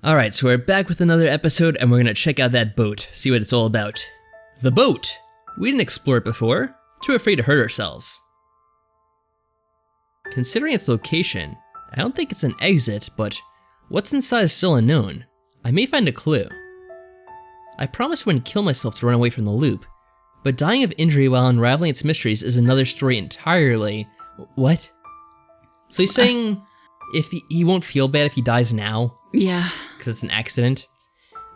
Alright, so we're back with another episode and we're gonna check out that boat, see what it's all about. The boat! We didn't explore it before, too afraid to hurt ourselves. Considering its location, I don't think it's an exit, but what's inside is still unknown. I may find a clue. I promised I wouldn't kill myself to run away from the loop, but dying of injury while unraveling its mysteries is another story entirely. What? So he's saying if he won't feel bad if he dies now? Yeah. Because it's an accident?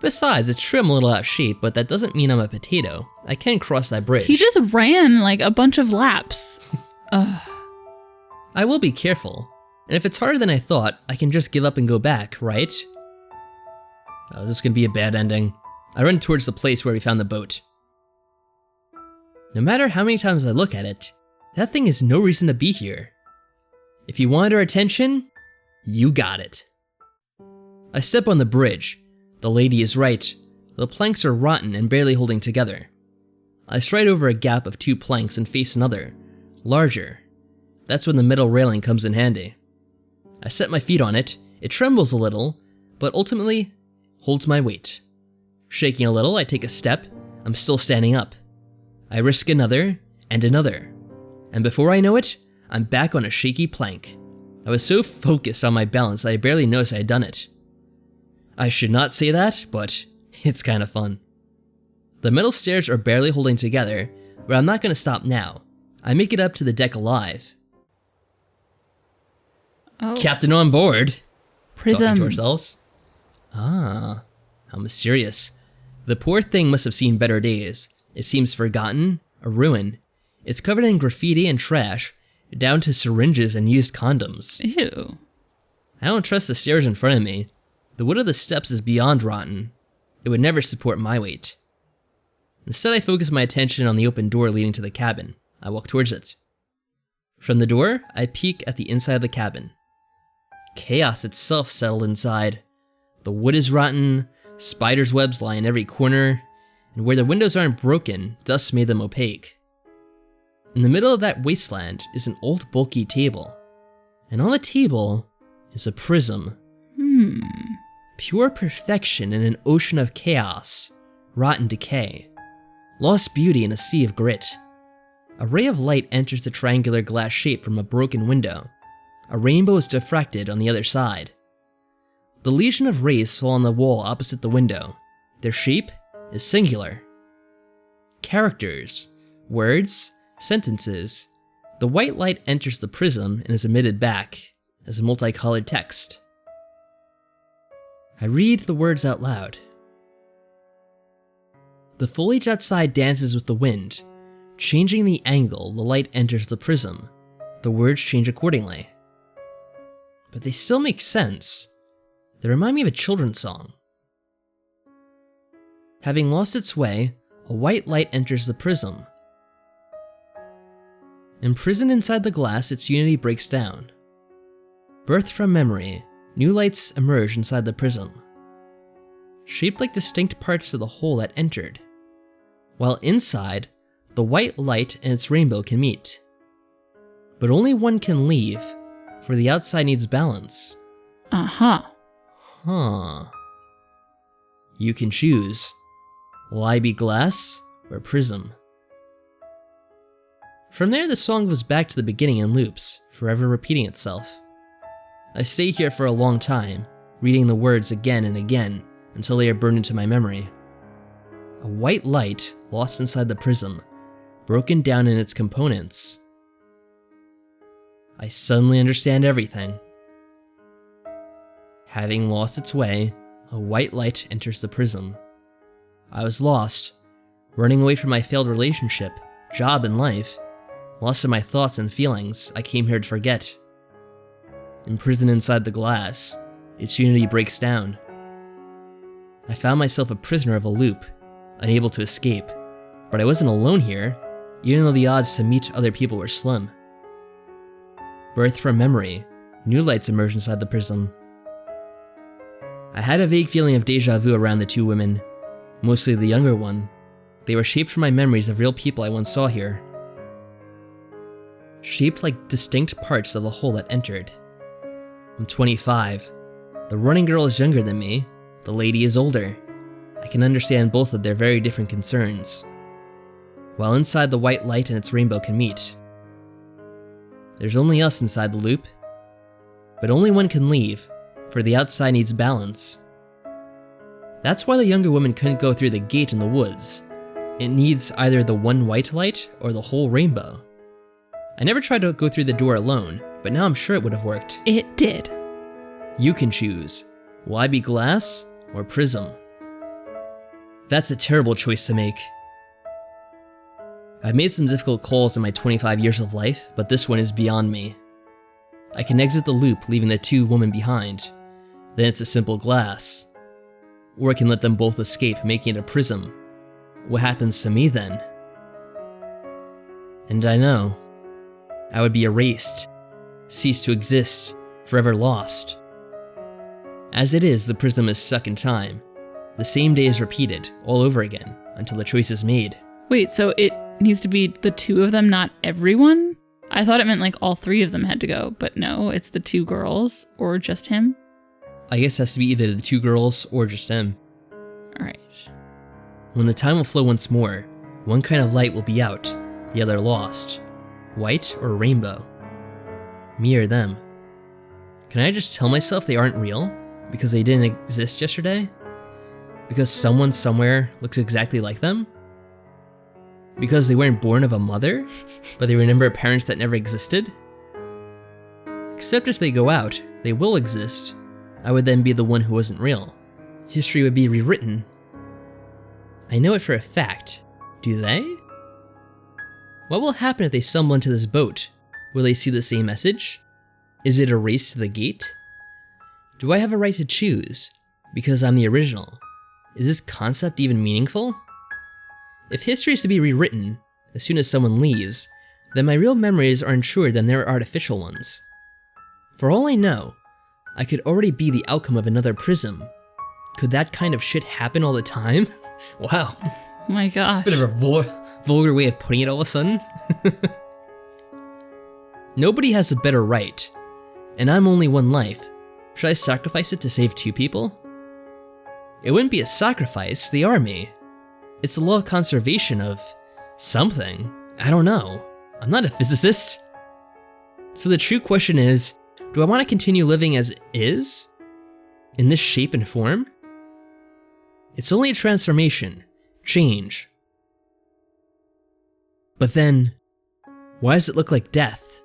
Besides, it's true I'm a little out of shape, but that doesn't mean I'm a potato. I can cross that bridge. He just ran like a bunch of laps. I will be careful, and if it's harder than I thought, I can just give up and go back, right? Oh, this is gonna be a bad ending. I run towards the place where we found the boat. No matter how many times I look at it, that thing has no reason to be here. If you wanted our attention, you got it. I step on the bridge. The lady is right. The planks are rotten and barely holding together. I stride over a gap of 2 planks and face another, larger. That's when the metal railing comes in handy. I set my feet on it. It trembles a little, but ultimately holds my weight. Shaking a little, I take a step. I'm still standing up. I risk another and another. And before I know it, I'm back on a shaky plank. I was so focused on my balance that I barely noticed I had done it. I should not say that, but it's kind of fun. The metal stairs are barely holding together, but I'm not going to stop now. I make it up to the deck alive. Oh. Captain on board. Prism. Talking to ourselves. Ah, how mysterious. The poor thing must have seen better days. It seems forgotten, a ruin. It's covered in graffiti and trash, down to syringes and used condoms. Ew. I don't trust the stairs in front of me. The wood of the steps is beyond rotten. It would never support my weight. Instead, I focus my attention on the open door leading to the cabin. I walk towards it. From the door, I peek at the inside of the cabin. Chaos itself settled inside. The wood is rotten, spiders' webs lie in every corner, and where the windows aren't broken, dust made them opaque. In the middle of that wasteland is an old bulky table, and on the table is a prism. Pure perfection in an ocean of chaos, rotten decay, lost beauty in a sea of grit. A ray of light enters the triangular glass shape from a broken window. A rainbow is diffracted on the other side. The legion of rays fall on the wall opposite the window. Their shape is singular. Characters, words, sentences. The white light enters the prism and is emitted back as a multicolored text. I read the words out loud. The foliage outside dances with the wind. Changing the angle, the light enters the prism. The words change accordingly. But they still make sense. They remind me of a children's song. Having lost its way, a white light enters the prism. Imprisoned inside the glass, its unity breaks down. Birthed from memory, new lights emerge inside the prism, shaped like distinct parts of the whole that entered. While inside, the white light and its rainbow can meet. But only one can leave, for the outside needs balance. Uh-huh. Huh. You can choose. Will I be glass or prism? From there, the song goes back to the beginning in loops, forever repeating itself. I stay here for a long time, reading the words again and again until they are burned into my memory. A white light lost inside the prism, broken down in its components. I suddenly understand everything. Having lost its way, a white light enters the prism. I was lost, running away from my failed relationship, job, and life, lost in my thoughts and feelings I came here to forget. Imprisoned inside the glass, its unity breaks down. I found myself a prisoner of a loop, unable to escape, but I wasn't alone here, even though the odds to meet other people were slim. Birthed from memory, new lights emerged inside the prism. I had a vague feeling of deja vu around the 2 women, mostly the younger one. They were shaped from my memories of real people I once saw here. Shaped like distinct parts of the whole that entered. I'm 25. The running girl is younger than me, The lady is older. I can understand both of their very different concerns. While inside the white light and its rainbow can meet. There's only us inside the loop. But only one can leave, for the outside needs balance. That's why the younger woman couldn't go through the gate in the woods. It needs either the one white light or the whole rainbow. I never tried to go through the door alone, but now I'm sure it would have worked. It did. You can choose. Will I be glass or prism? That's a terrible choice to make. I've made some difficult calls in my 25 years of life, but this one is beyond me. I can exit the loop, leaving the two women behind. Then it's a simple glass. Or I can let them both escape, making it a prism. What happens to me then? And I know. I would be erased, cease to exist, forever lost. As it is, the prism is stuck in time. The same day is repeated, all over again, until the choice is made. Wait, so it needs to be the two of them, not everyone? I thought it meant like all three of them had to go, but no, it's the two girls, or just him? I guess it has to be either the two girls or just him. Alright. When the time will flow once more, one kind of light will be out, the other lost. White or rainbow? Me or them? Can I just tell myself they aren't real? Because they didn't exist yesterday? Because someone somewhere looks exactly like them? Because they weren't born of a mother, but they remember parents that never existed? Except if they go out, they will exist. I would then be the one who wasn't real. History would be rewritten. I know it for a fact. Do they? What will happen if they stumble into this boat? Will they see the same message? Is it a race to the gate? Do I have a right to choose? Because I'm the original. Is this concept even meaningful? If history is to be rewritten as soon as someone leaves, then my real memories are insured than their artificial ones. For all I know, I could already be the outcome of another prism. Could that kind of shit happen all the time? Wow. Oh my gosh. Bit of a vulgar way of putting it all of a sudden. Nobody has a better right, and I'm only one life. Should I sacrifice it to save two people? It wouldn't be a sacrifice, they are me. It's the law of conservation of something. I don't know. I'm not a physicist. So the true question is, do I want to continue living as is? In this shape and form? It's only a transformation, change. But then, why does it look like death?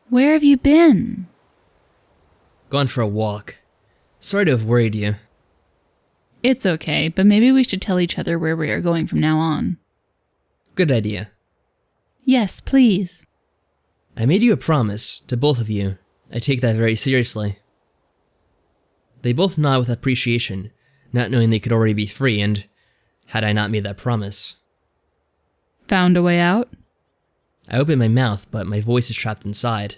Where have you been? Gone for a walk. Sorry to have worried you. It's okay, but maybe we should tell each other where we are going from now on. Good idea. Yes, please. I made you a promise, to both of you. I take that very seriously. They both nod with appreciation, not knowing they could already be free, and had I not made that promise. Found a way out? I open my mouth, but my voice is trapped inside.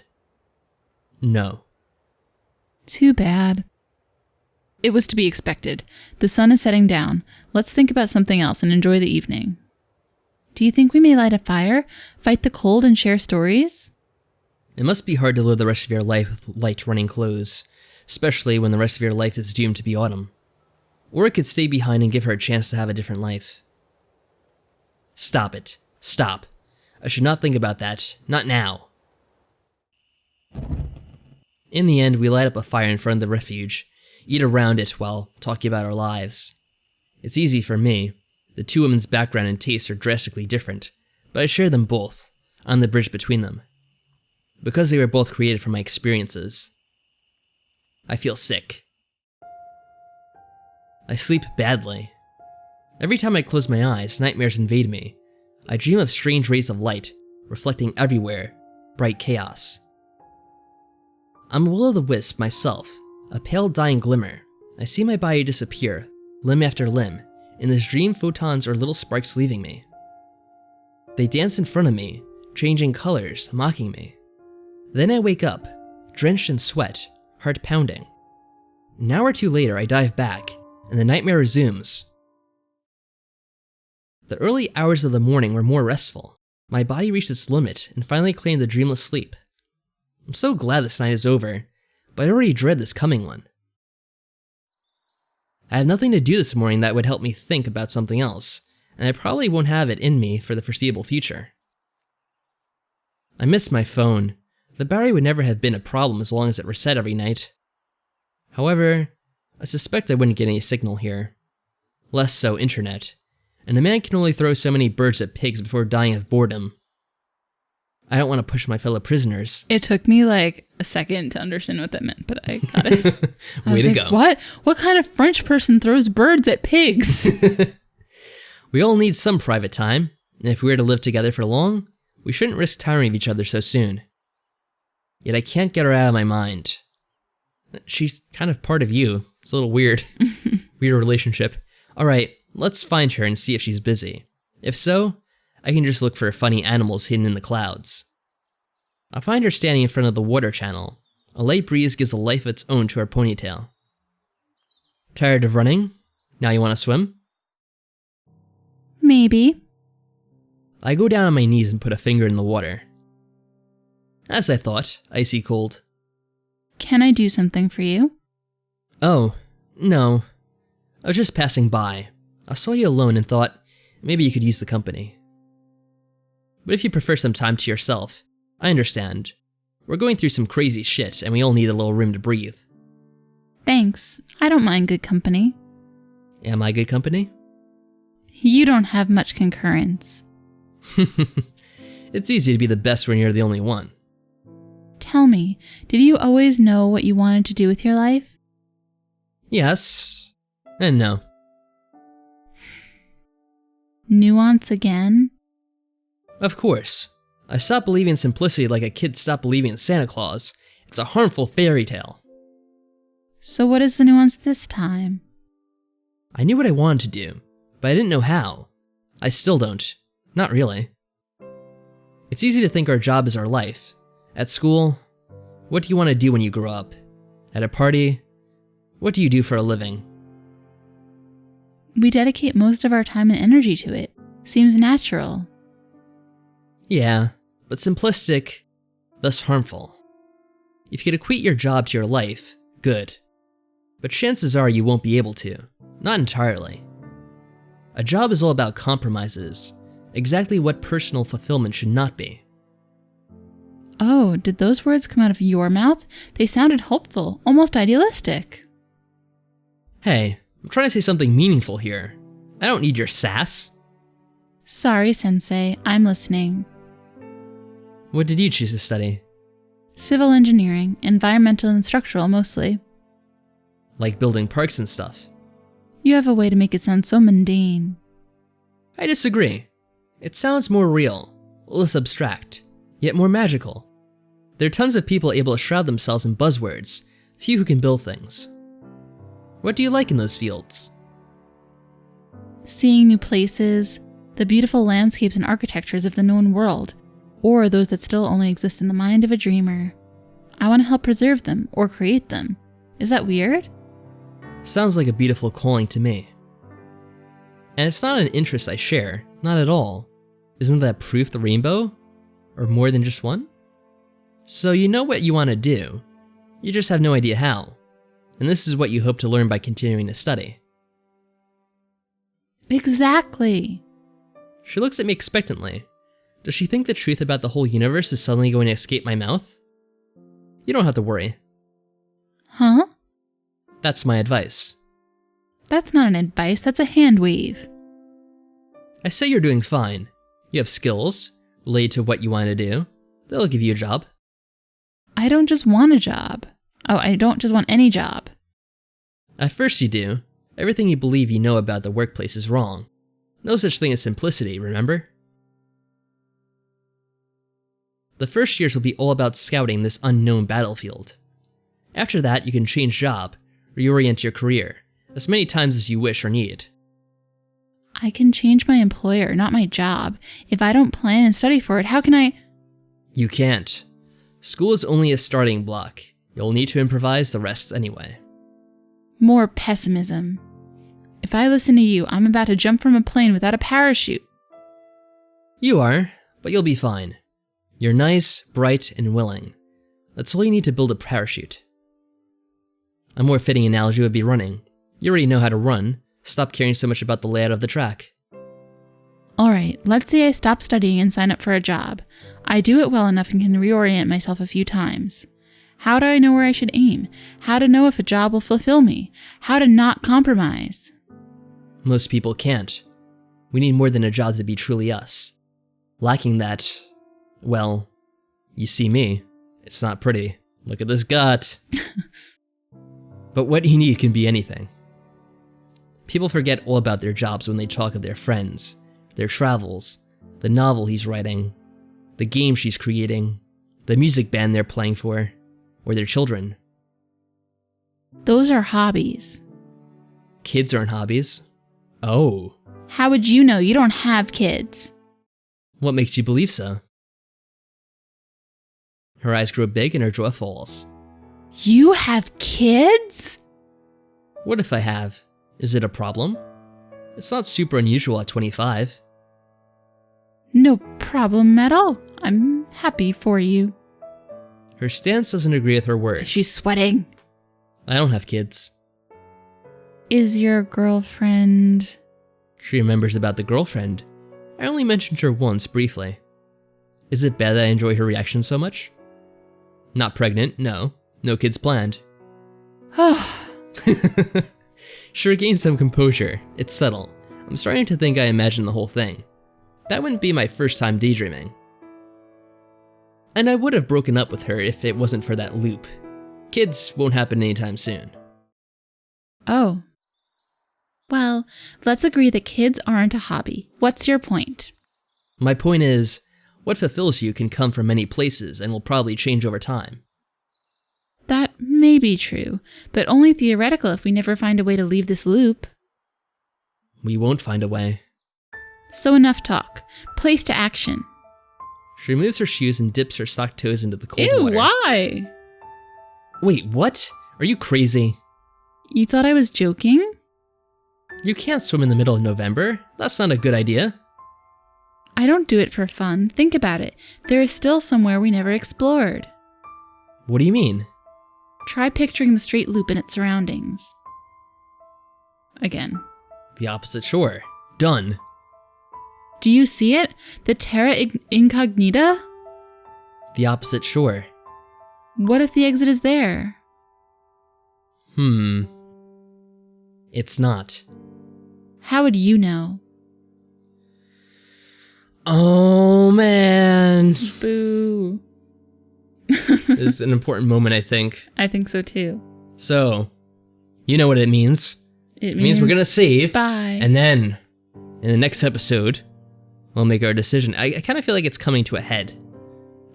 No. Too bad. It was to be expected. The sun is setting down. Let's think about something else and enjoy the evening. Do you think we may light a fire, fight the cold, and share stories? It must be hard to live the rest of your life with light running clothes, especially when the rest of your life is doomed to be autumn. Or it could stay behind and give her a chance to have a different life. Stop it. Stop. I should not think about that. Not now. In the end, we light up a fire in front of the refuge, eat around it while talking about our lives. It's easy for me. The two women's background and tastes are drastically different, but I share them both. I'm the bridge between them. Because they were both created from my experiences. I feel sick. I sleep badly. Every time I close my eyes, nightmares invade me. I dream of strange rays of light, reflecting everywhere, bright chaos. I'm a will-o'-the-wisp myself, a pale dying glimmer. I see my body disappear, limb after limb. In this dream, photons are little sparks leaving me. They dance in front of me, changing colors, mocking me. Then I wake up, drenched in sweat, heart pounding. An hour or two later, I dive back, and the nightmare resumes. The early hours of the morning were more restful. My body reached its limit and finally claimed a dreamless sleep. I'm so glad this night is over. but I already dread this coming one. I have nothing to do this morning that would help me think about something else, and I probably won't have it in me for the foreseeable future. I miss my phone. The battery would never have been a problem as long as it reset every night. However, I suspect I wouldn't get any signal here. Less so internet, and a man can only throw so many birds at pigs before dying of boredom. I don't want to push my fellow prisoners. It took me like a second to understand what that meant, but I got it. Way to go. What? What kind of French person throws birds at pigs? We all need some private time, and if we were to live together for long, we shouldn't risk tiring of each other so soon. Yet I can't get her out of my mind. She's kind of part of you. It's a little weird. Weird relationship. Alright, let's find her and see if she's busy. If so, I can just look for funny animals hidden in the clouds. I find her standing in front of the water channel. A light breeze gives a life of its own to her ponytail. Tired of running? Now you want to swim? Maybe. I go down on my knees and put a finger in the water. As I thought, icy cold. Can I do something for you? Oh, no. I was just passing by. I saw you alone and thought maybe you could use the company. But if you prefer some time to yourself, I understand. We're going through some crazy shit and we all need a little room to breathe. Thanks. I don't mind good company. Am I good company? You don't have much concurrence. It's easy to be the best when you're the only one. Tell me, did you always know what you wanted to do with your life? Yes, and no. Nuance again? Of course. I stopped believing in simplicity like a kid stopped believing in Santa Claus. It's a harmful fairy tale. So what is the nuance this time? I knew what I wanted to do, but I didn't know how. I still don't. Not really. It's easy to think our job is our life. At school, what do you want to do when you grow up? At a party, what do you do for a living? We dedicate most of our time and energy to it. Seems natural. Yeah, but simplistic, thus harmful. If you could equate your job to your life, good. But chances are you won't be able to. Not entirely. A job is all about compromises. Exactly what personal fulfillment should not be. Oh, did those words come out of your mouth? They sounded hopeful, almost idealistic. Hey, I'm trying to say something meaningful here. I don't need your sass. Sorry, Sensei, I'm listening. What did you choose to study? Civil engineering, environmental and structural mostly. Like building parks and stuff. You have a way to make it sound so mundane. I disagree. It sounds more real, less abstract, yet more magical. There are tons of people able to shroud themselves in buzzwords, few who can build things. What do you like in those fields? Seeing new places, the beautiful landscapes and architectures of the known world, or those that still only exist in the mind of a dreamer. I want to help preserve them or create them. Is that weird? Sounds like a beautiful calling to me. And it's not an interest I share, not at all. Isn't that proof the rainbow? Or more than just one? So you know what you want to do. You just have no idea how. And this is what you hope to learn by continuing to study. Exactly. She looks at me expectantly. Does she think the truth about the whole universe is suddenly going to escape my mouth? You don't have to worry. Huh? That's my advice. That's not an advice, that's a hand wave. I say you're doing fine. You have skills related to what you want to do. They'll give you a job. I don't just want a job. Oh, I don't just want any job. At first you do. Everything you believe you know about the workplace is wrong. No such thing as simplicity, remember? The first years will be all about scouting this unknown battlefield. After that, you can change job, reorient your career, as many times as you wish or need. I can change my employer, not my job. If I don't plan and study for it, how can I? You can't. School is only a starting block. You'll need to improvise the rest anyway. More pessimism. If I listen to you, I'm about to jump from a plane without a parachute. You are, but you'll be fine. You're nice, bright, and willing. That's all you need to build a parachute. A more fitting analogy would be running. You already know how to run. Stop caring so much about the layout of the track. Alright, let's say I stop studying and sign up for a job. I do it well enough and can reorient myself a few times. How do I know where I should aim? How to know if a job will fulfill me? How to not compromise? Most people can't. We need more than a job to be truly us. Lacking that, well, you see me. It's not pretty. Look at this gut. But what you need can be anything. People forget all about their jobs when they talk of their friends, their travels, the novel he's writing, the game she's creating, the music band they're playing for, or their children. Those are hobbies. Kids aren't hobbies. Oh. How would you know? You don't have kids. What makes you believe so? Her eyes grow big and her jaw falls. You have kids? What if I have? Is it a problem? It's not super unusual at 25. No problem at all. I'm happy for you. Her stance doesn't agree with her words. She's sweating. I don't have kids. Is your girlfriend... She remembers about the girlfriend. I only mentioned her once briefly. Is it bad that I enjoy her reaction so much? Not pregnant, no. No kids planned. She regained some composure. It's subtle. I'm starting to think I imagined the whole thing. That wouldn't be my first time daydreaming. And I would have broken up with her if it wasn't for that loop. Kids won't happen anytime soon. Oh. Well, let's agree that kids aren't a hobby. What's your point? My point is, what fulfills you can come from many places and will probably change over time. That may be true, but only theoretical if we never find a way to leave this loop. We won't find a way. So enough talk. Place to action. She removes her shoes and dips her socked toes into the cold Ew, water. why? Wait, what? Are you crazy? You thought I was joking? You can't swim in the middle of November. That's not a good idea. I don't do it for fun. Think about it. There is still somewhere we never explored. What do you mean? Try picturing the straight loop and its surroundings. Again. The opposite shore. Done. Do you see it? The terra incognita? The opposite shore. What if the exit is there? It's not. How would you know? Oh, man. Boo. This is an important moment, I think. I think so too. So, you know what it means. It means we're gonna save. Bye. And then, in the next episode, we'll make our decision. I kind of feel like it's coming to a head.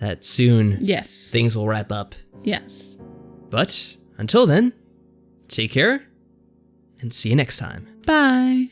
That soon, Yes. things will wrap up. Yes. But, until then, take care, and see you next time. Bye.